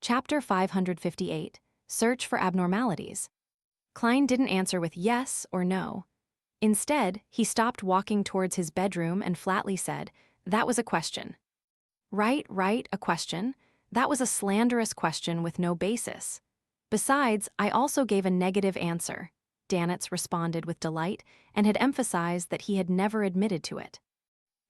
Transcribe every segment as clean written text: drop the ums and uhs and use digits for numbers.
Chapter 558, Search for Abnormalities. Klein didn't answer with yes or no. Instead, he stopped walking towards his bedroom and flatly said, "That was a question." Right, a question. That was a slanderous question with no basis. Besides, I also gave a negative answer, Danitz responded with delight and had emphasized that he had never admitted to it.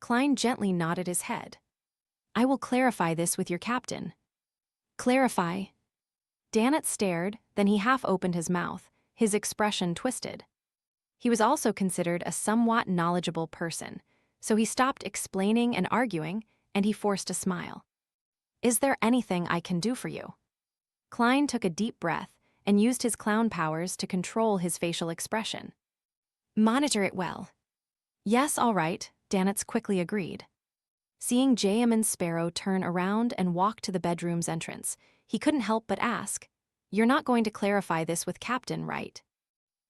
Klein gently nodded his head. "I will clarify this with your captain." "Clarify?" Danitz stared, then he half opened his mouth, his expression twisted. He was also considered a somewhat knowledgeable person, so he stopped explaining and arguing, and he forced a smile. "Is there anything I can do for you?" Klein took a deep breath and used his clown powers to control his facial expression. "Monitor it well." "Yes, all right," Danitz quickly agreed. Seeing Jayaman Sparrow turn around and walk to the bedroom's entrance, he couldn't help but ask, "You're not going to clarify this with Captain, right?"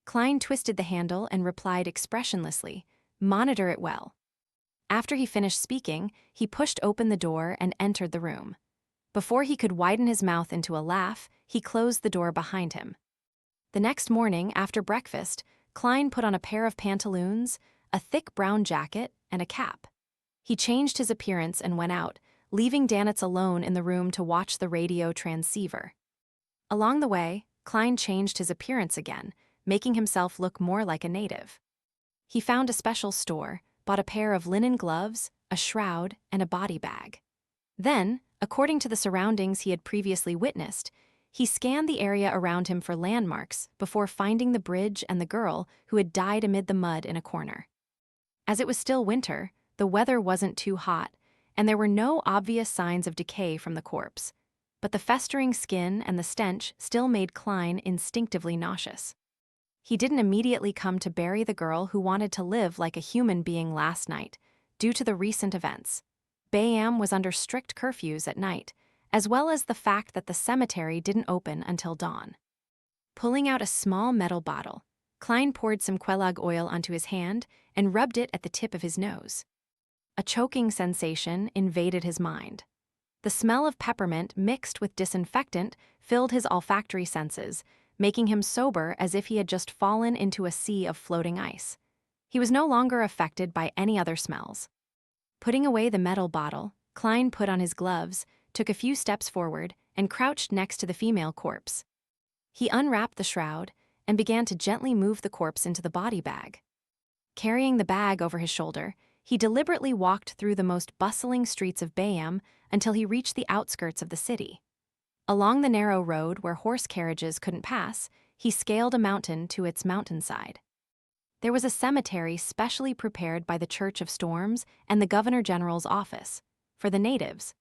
Klein twisted the handle and replied expressionlessly, "Monitor it well." After he finished speaking, he pushed open the door and entered the room. Before he could widen his mouth into a laugh, he closed the door behind him. The next morning, after breakfast, Klein put on a pair of pantaloons, a thick brown jacket, and a cap. He changed his appearance and went out, leaving Danitz alone in the room to watch the radio transceiver. Along the way, Klein changed his appearance again, making himself look more like a native. He found a special store, bought a pair of linen gloves, a shroud, and a body bag. Then, according to the surroundings he had previously witnessed, he scanned the area around him for landmarks before finding the bridge and the girl who had died amid the mud in a corner. As it was still winter, the weather wasn't too hot, and there were no obvious signs of decay from the corpse, but the festering skin and the stench still made Klein instinctively nauseous. He didn't immediately come to bury the girl who wanted to live like a human being last night, due to the recent events. Bayam was under strict curfews at night, as well as the fact that the cemetery didn't open until dawn. Pulling out a small metal bottle, Klein poured some quelag oil onto his hand and rubbed it at the tip of his nose. A choking sensation invaded his mind. The smell of peppermint mixed with disinfectant filled his olfactory senses, making him sober as if he had just fallen into a sea of floating ice. He was no longer affected by any other smells. Putting away the metal bottle, Klein put on his gloves, took a few steps forward, and crouched next to the female corpse. He unwrapped the shroud and began to gently move the corpse into the body bag. Carrying the bag over his shoulder, he deliberately walked through the most bustling streets of Bayam until he reached the outskirts of the city. Along the narrow road where horse carriages couldn't pass, he scaled a mountain to its mountainside. There was a cemetery specially prepared by the Church of Storms and the Governor General's office, for the natives.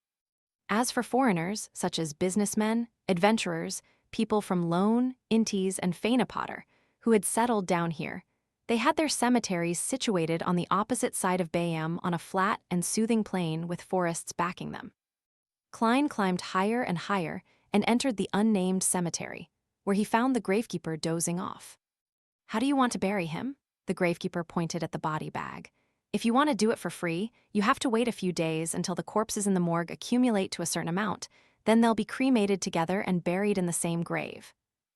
As for foreigners, such as businessmen, adventurers, people from Lone, Intis, and Fainapotter, who had settled down here, they had their cemeteries situated on the opposite side of Bayam on a flat and soothing plain with forests backing them. Klein climbed higher and higher and entered the unnamed cemetery, where he found the gravekeeper dozing off. "How do you want to bury him?" The gravekeeper pointed at the body bag. "If you want to do it for free, you have to wait a few days until the corpses in the morgue accumulate to a certain amount, then they'll be cremated together and buried in the same grave.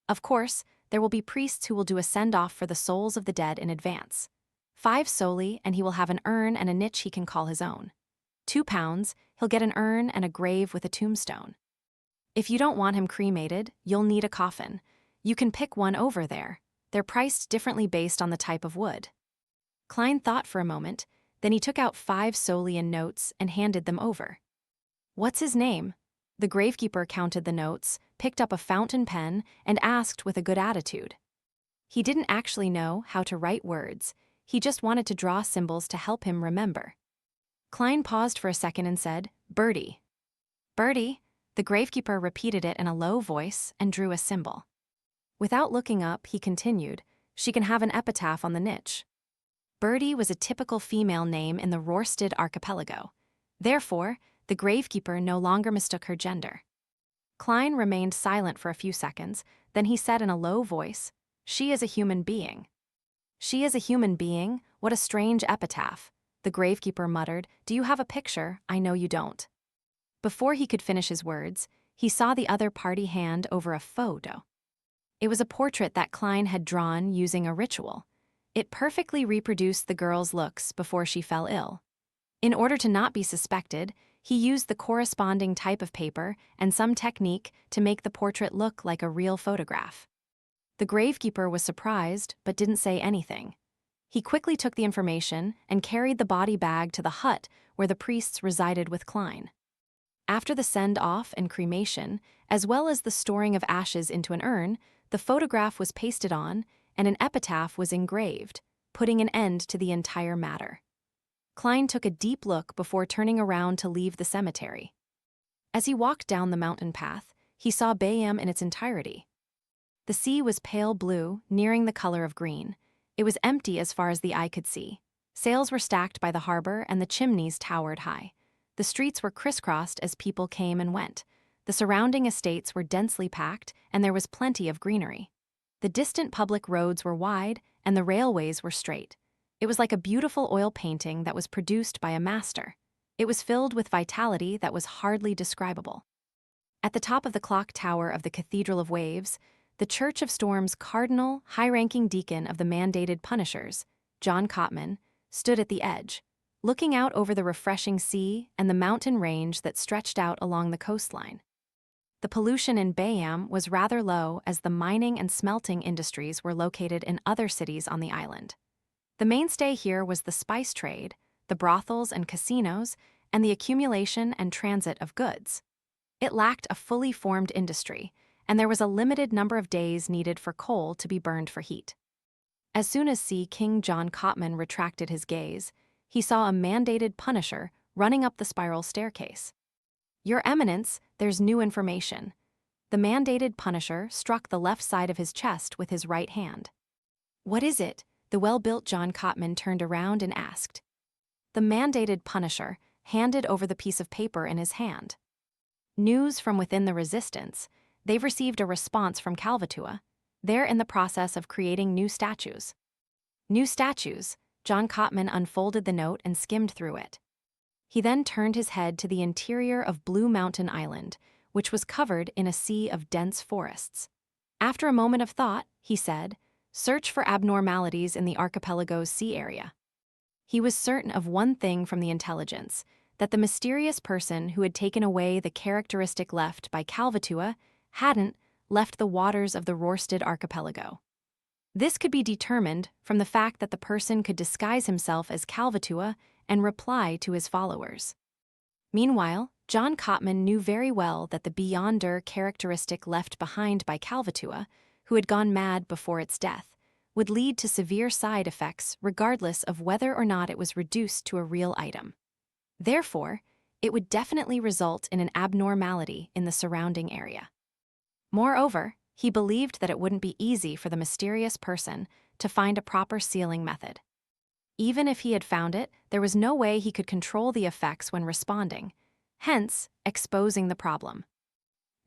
Of course, there will be priests who will do a send-off for the souls of the dead in advance. 5 soli, and he will have an urn and a niche he can call his own. 2 pounds, he'll get an urn and a grave with a tombstone. If you don't want him cremated, you'll need a coffin. You can pick one over there. They're priced differently based on the type of wood." Klein thought for a moment, then he took out 5 soli in notes and handed them over. "What's his name?" The gravekeeper counted the notes, picked up a fountain pen, and asked with a good attitude. He didn't actually know how to write words, he just wanted to draw symbols to help him remember. Klein paused for a second and said, "Birdie." "Birdie?" The gravekeeper repeated it in a low voice and drew a symbol. Without looking up, he continued, "She can have an epitaph on the niche." Birdie was a typical female name in the Rorstad archipelago. Therefore, the gravekeeper no longer mistook her gender. Klein remained silent for a few seconds, then he said in a low voice, "She is a human being." "She is a human being? What a strange epitaph." The gravekeeper muttered, "Do you have a picture? I know you don't." Before he could finish his words, he saw the other party hand over a photo. It was a portrait that Klein had drawn using a ritual. It perfectly reproduced the girl's looks before she fell ill. In order to not be suspected, he used the corresponding type of paper and some technique to make the portrait look like a real photograph. The gravekeeper was surprised but didn't say anything. He quickly took the information and carried the body bag to the hut where the priests resided with Klein. After the send-off and cremation, as well as the storing of ashes into an urn, the photograph was pasted on and an epitaph was engraved, putting an end to the entire matter. Klein took a deep look before turning around to leave the cemetery. As he walked down the mountain path, he saw Bayam in its entirety. The sea was pale blue, nearing the color of green. It was empty as far as the eye could see. Sails were stacked by the harbor and the chimneys towered high. The streets were crisscrossed as people came and went. The surrounding estates were densely packed and there was plenty of greenery. The distant public roads were wide and the railways were straight. It was like a beautiful oil painting that was produced by a master. It was filled with vitality that was hardly describable. At the top of the clock tower of the Cathedral of Waves, the Church of Storm's cardinal, high-ranking deacon of the mandated punishers, John Cotman, stood at the edge, looking out over the refreshing sea and the mountain range that stretched out along the coastline. The pollution in Bayam was rather low as the mining and smelting industries were located in other cities on the island. The mainstay here was the spice trade, the brothels and casinos, and the accumulation and transit of goods. It lacked a fully formed industry, and there was a limited number of days needed for coal to be burned for heat. As soon as King John Cotman retracted his gaze, he saw a mandated punisher running up the spiral staircase. "Your Eminence, there's new information." The mandated punisher struck the left side of his chest with his right hand. "What is it?" The well-built John Cotman turned around and asked. The mandated punisher handed over the piece of paper in his hand. "News from within the resistance. They've received a response from Calvatua. They're in the process of creating new statues." "New statues?" John Cotman unfolded the note and skimmed through it. He then turned his head to the interior of Blue Mountain Island, which was covered in a sea of dense forests. After a moment of thought, he said, "Search for abnormalities in the archipelago's sea area." He was certain of one thing from the intelligence, that the mysterious person who had taken away the characteristic left by Calvatua hadn't left the waters of the Rorsted archipelago. This could be determined from the fact that the person could disguise himself as Calvatua and reply to his followers. Meanwhile, John Cotman knew very well that the beyonder characteristic left behind by Calvatua, who had gone mad before its death, would lead to severe side effects regardless of whether or not it was reduced to a real item. Therefore, it would definitely result in an abnormality in the surrounding area. Moreover, he believed that it wouldn't be easy for the mysterious person to find a proper sealing method. Even if he had found it, there was no way he could control the effects when responding, hence exposing the problem.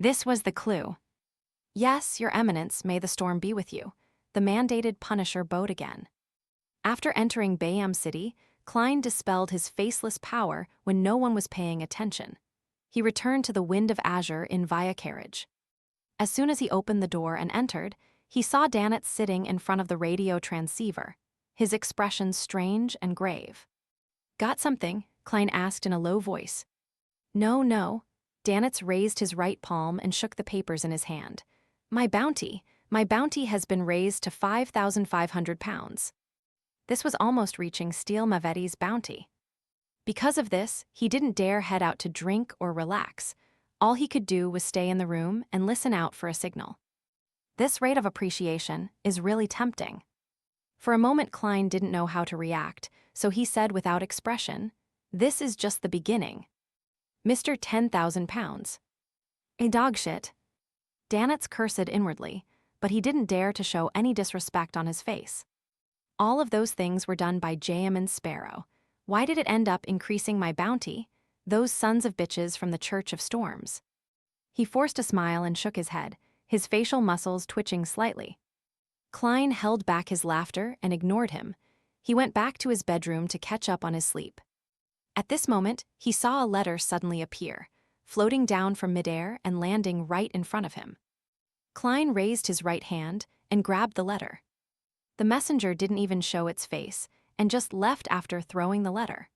This was the clue. "Yes, Your Eminence, may the storm be with you." The mandated punisher bowed again. After entering Bayam City, Klein dispelled his faceless power when no one was paying attention. He returned to the Wind of Azure in via carriage. As soon as he opened the door and entered, he saw Danitz sitting in front of the radio transceiver, his expression strange and grave. "Got something?" Klein asked in a low voice. No. Danitz raised his right palm and shook the papers in his hand. My bounty has been raised to 5,500 pounds. This was almost reaching Steel Mavetti's bounty. Because of this, he didn't dare head out to drink or relax. All he could do was stay in the room and listen out for a signal. This rate of appreciation is really tempting. For a moment Klein didn't know how to react, so he said without expression, "This is just the beginning. Mr. 10,000 pounds. A dog shit." Danitz cursed inwardly, but he didn't dare to show any disrespect on his face. All of those things were done by Jam and Sparrow. Why did it end up increasing my bounty? Those sons of bitches from the Church of Storms. He forced a smile and shook his head, his facial muscles twitching slightly. Klein held back his laughter and ignored him. He went back to his bedroom to catch up on his sleep. At this moment, he saw a letter suddenly appear, floating down from midair and landing right in front of him. Klein raised his right hand and grabbed the letter. The messenger didn't even show its face and just left after throwing the letter.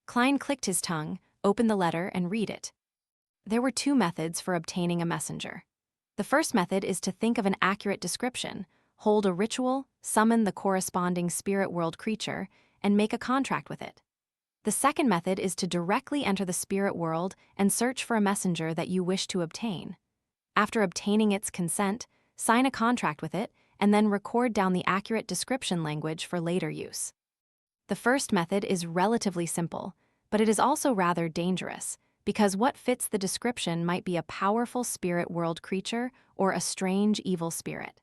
Klein clicked his tongue, opened the letter, and read it. There were two methods for obtaining a messenger. The first method is to think of an accurate description, hold a ritual, summon the corresponding spirit world creature, and make a contract with it. The second method is to directly enter the spirit world and search for a messenger that you wish to obtain. After obtaining its consent, sign a contract with it, and then record down the accurate description language for later use. The first method is relatively simple, but it is also rather dangerous, because what fits the description might be a powerful spirit world creature or a strange evil spirit.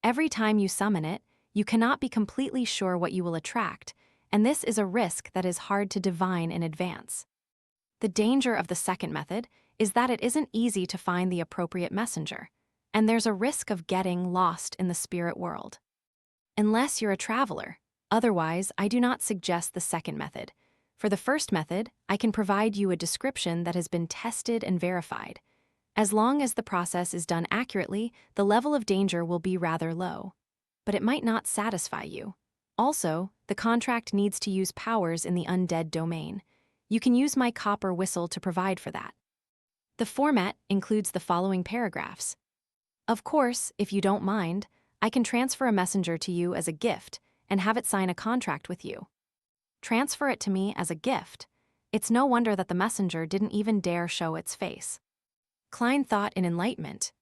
Every time you summon it, you cannot be completely sure what you will attract, and this is a risk that is hard to divine in advance. The danger of the second method is that it isn't easy to find the appropriate messenger, and there's a risk of getting lost in the spirit world. Unless you're a traveler, otherwise I do not suggest the second method. For the first method, I can provide you a description that has been tested and verified. As long as the process is done accurately, the level of danger will be rather low. But it might not satisfy you. Also, the contract needs to use powers in the undead domain. You can use my copper whistle to provide for that. The format includes the following paragraphs. Of course, if you don't mind, I can transfer a messenger to you as a gift and have it sign a contract with you. Transfer it to me as a gift. It's no wonder that the messenger didn't even dare show its face. Klein thought in enlightenment,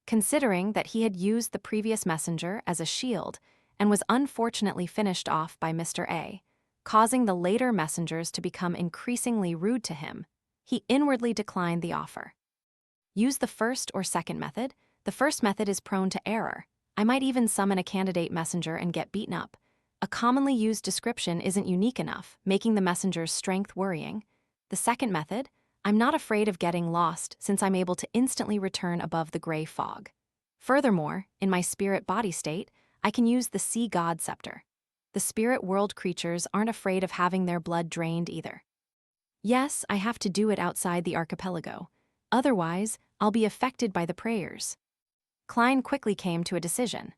considering that he had used the previous messenger as a shield and was unfortunately finished off by Mr. A, causing the later messengers to become increasingly rude to him. He inwardly declined the offer. Use the first or second method. The first method is prone to error. I might even summon a candidate messenger and get beaten up. A commonly used description isn't unique enough, making the messenger's strength worrying. The second method, I'm not afraid of getting lost since I'm able to instantly return above the gray fog. Furthermore, in my spirit body state, I can use the Sea God Scepter. The spirit world creatures aren't afraid of having their blood drained either. Yes, I have to do it outside the archipelago. Otherwise, I'll be affected by the prayers. Klein quickly came to a decision.